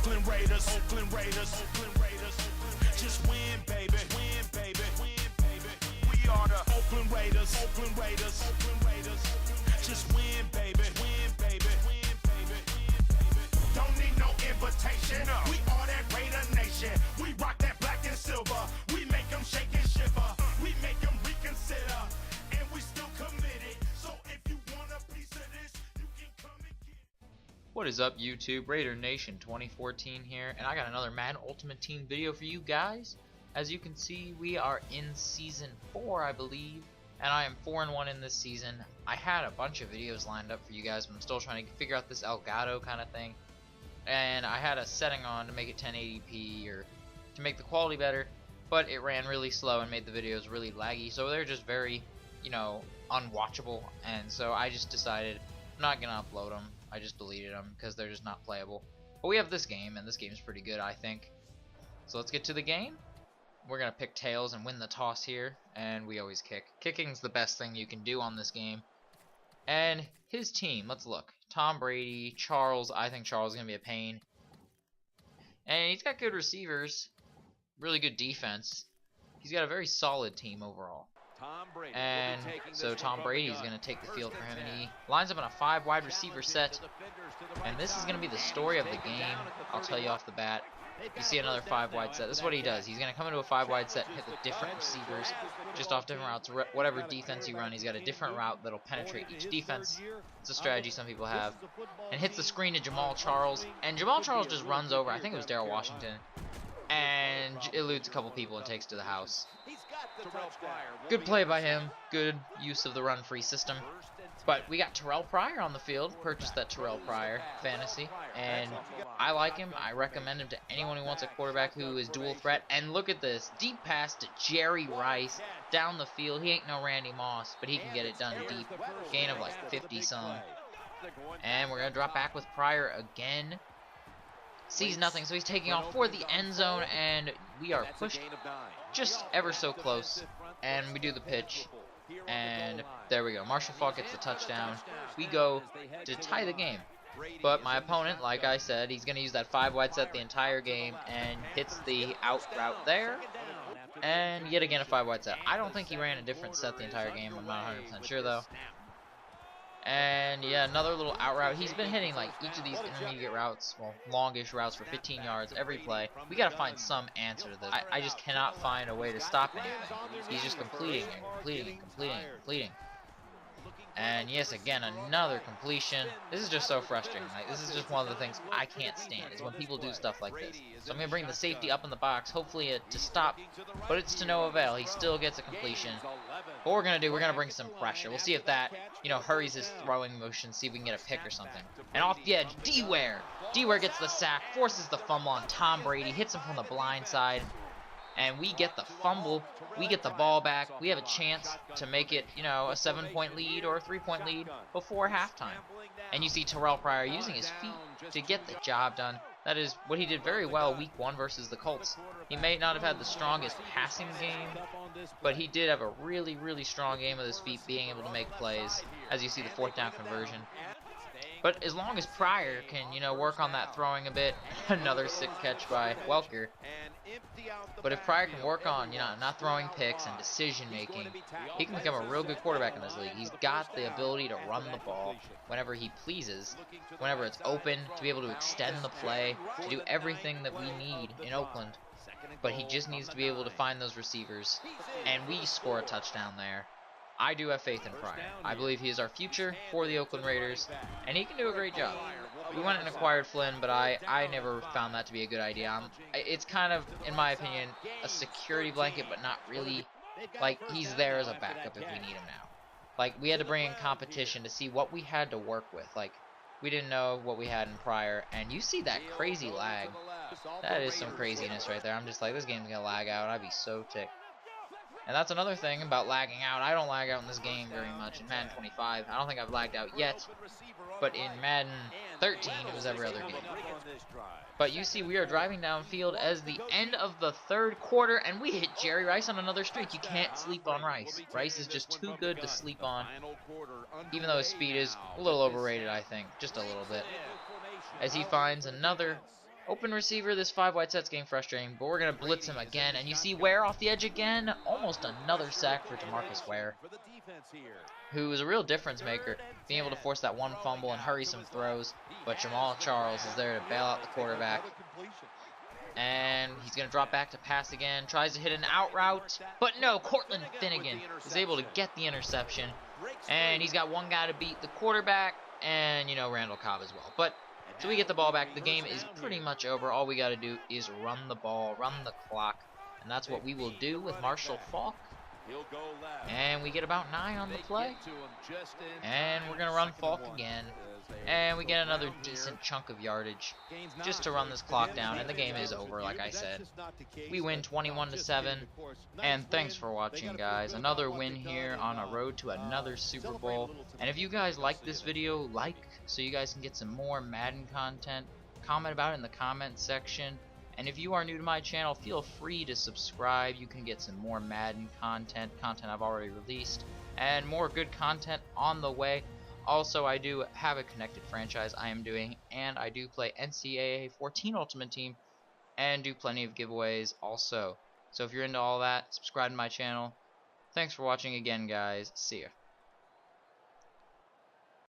Oakland Raiders, Oakland Raiders, Oakland Raiders. Just win, baby, win, baby, win, baby. We are the Oakland Raiders, Oakland Raiders, Oakland Raiders. Just win, baby, win, baby, win, baby, win, baby. Don't need no invitation. We are that Raider Nation. We rock that black and silver. We make them shake and shiver. We make them reconsider. And we still committed. So if you want a piece of this, you can come and get it. What is up, YouTube? Raider Nation 2014 here, and I got another Madden Ultimate Team video for you guys. As you can see, we are in Season 4, I believe, and I am 4-1 in this season. I had a bunch of videos lined up for you guys, but I'm still trying to figure out this Elgato kind of thing. And I had a setting on to make it 1080p or to make the quality better, but it ran really slow and made the videos really laggy, so they're just very, unwatchable. And so I just decided I'm not gonna upload them. I just deleted them because they're just not playable. But we have this game, and this game is pretty good, I think. So let's get to the game. We're gonna pick tails and win the toss here, and we always kick. Kicking's the best thing you can do on this game. And his team, let's look. Tom Brady, Charles. I think Charles is gonna be a pain. And he's got good receivers, really good defense. He's got a very solid team overall. And so Tom Brady is going to take the field for him, and he lines up in a 5 wide receiver set. And this is going to be the story of the game. I'll tell you off the bat. You see another 5 wide set. This is what he does. He's going to come into a 5 wide set and hit the different receivers just off different routes. Whatever defense you run, he's got a different route that'll penetrate each defense. It's a strategy some people have. And hits the screen to Jamal Charles. And Jamal Charles just runs over, I think it was Darrell Washington, and eludes a couple people and takes to the house. Good play by him. Good use of the run-free system. But we got Terrell Pryor on the field. Purchased that Terrell Pryor fantasy, and I like him. I recommend him to anyone who wants a quarterback who is dual threat. And look at this deep pass to Jerry Rice down the field. He ain't no Randy Moss, but he can get it done deep. Gain of like 50 some. And we're gonna drop back with Pryor again. Sees nothing, so he's taking off for the end zone, and we are pushed just ever so close, and we do the pitch, and there we go. Marshall Faulk gets the touchdown. We go to tie the game, but my opponent, like I said, he's going to use that 5 wide set the entire game and hits the out route there, and yet again a 5 wide set. I don't think he ran a different set the entire game. I'm not 100% sure though. And yeah, another little out route. He's been hitting like each of these intermediate routes, well, longish routes for 15 yards every play. We gotta find some answer to this. I just cannot find a way to stop anything. He's just completing and completing and completing and completing. And yes, again, another completion. This is just so frustrating. Like, this is just one of the things I can't stand, is when people do stuff like this. So I'm going to bring the safety up in the box, hopefully to stop, but it's to no avail. He still gets a completion. What we're going to do, we're going to bring some pressure. We'll see if that, hurries his throwing motion, see if we can get a pick or something. And off the edge, D-Ware. D-Ware gets the sack, forces the fumble on Tom Brady, hits him from the blind side. And we get the fumble, we get the ball back, we have a chance to make it, a 7-point lead or a 3-point lead before halftime. And you see Terrell Pryor using his feet to get the job done. That is what he did very well week 1 versus the Colts. He may not have had the strongest passing game, but he did have a really, really strong game with his feet, being able to make plays, as you see the 4th down conversion. But as long as Pryor can, work on that throwing a bit, another sick catch by Welker. But if Pryor can work on, not throwing picks and decision making, he can become a real good quarterback in this league. He's got the ability to run the ball whenever he pleases, whenever it's open, to be able to extend the play, to do everything that we need in Oakland. But he just needs to be able to find those receivers, and we score a touchdown there. I do have faith in Pryor. I believe he is our future for the Oakland Raiders, and he can do a great job. We went and acquired Flynn, but I never found that to be a good idea. It's kind of, in my opinion, a security blanket, but not really. Like, he's there as a backup if we need him now. Like, we had to bring in competition to see what we had to work with. Like, we didn't know what we had in Pryor, and you see that crazy lag. That is some craziness right there. I'm just like, this game's going to lag out. I'd be so ticked. And that's another thing about lagging out. I don't lag out in this game very much. In Madden 25, I don't think I've lagged out yet. But in Madden 13, it was every other game. But you see, we are driving downfield as the end of the 3rd quarter, and we hit Jerry Rice on another streak. You can't sleep on Rice. Rice is just too good to sleep on, even though his speed is a little overrated, I think. Just a little bit. As he finds another Open receiver, this 5 wide set's getting frustrating, but we're going to blitz him again. And you see Ware off the edge again. Almost another sack for Demarcus Ware, who is a real difference maker, being able to force that one fumble and hurry some throws. But Jamal Charles is there to bail out the quarterback. And he's going to drop back to pass again. Tries to hit an out route. But no, Cortland Finnegan is able to get the interception. And he's got one guy to beat, the quarterback, and, you know, Randall Cobb as well. But so we get the ball back. The game is pretty much over. All we got to do is run the ball, run the clock. And that's what we will do with Marshall Faulk. And we get about 9 on the play. And we're going to run Faulk again. And we get another decent chunk of yardage just to run this clock down. And the game is over, like I said. We win 21-7. And thanks for watching, guys. Another win here on a road to another Super Bowl. And if you guys like this video, like so you guys can get some more Madden content. Comment about it in the comment section. And if you are new to my channel, feel free to subscribe. You can get some more Madden content I've already released, and more good content on the way. Also, I do have a connected franchise I am doing, and I do play NCAA 14 Ultimate Team, and do plenty of giveaways also. So if you're into all that, subscribe to my channel. Thanks for watching again, guys. See ya.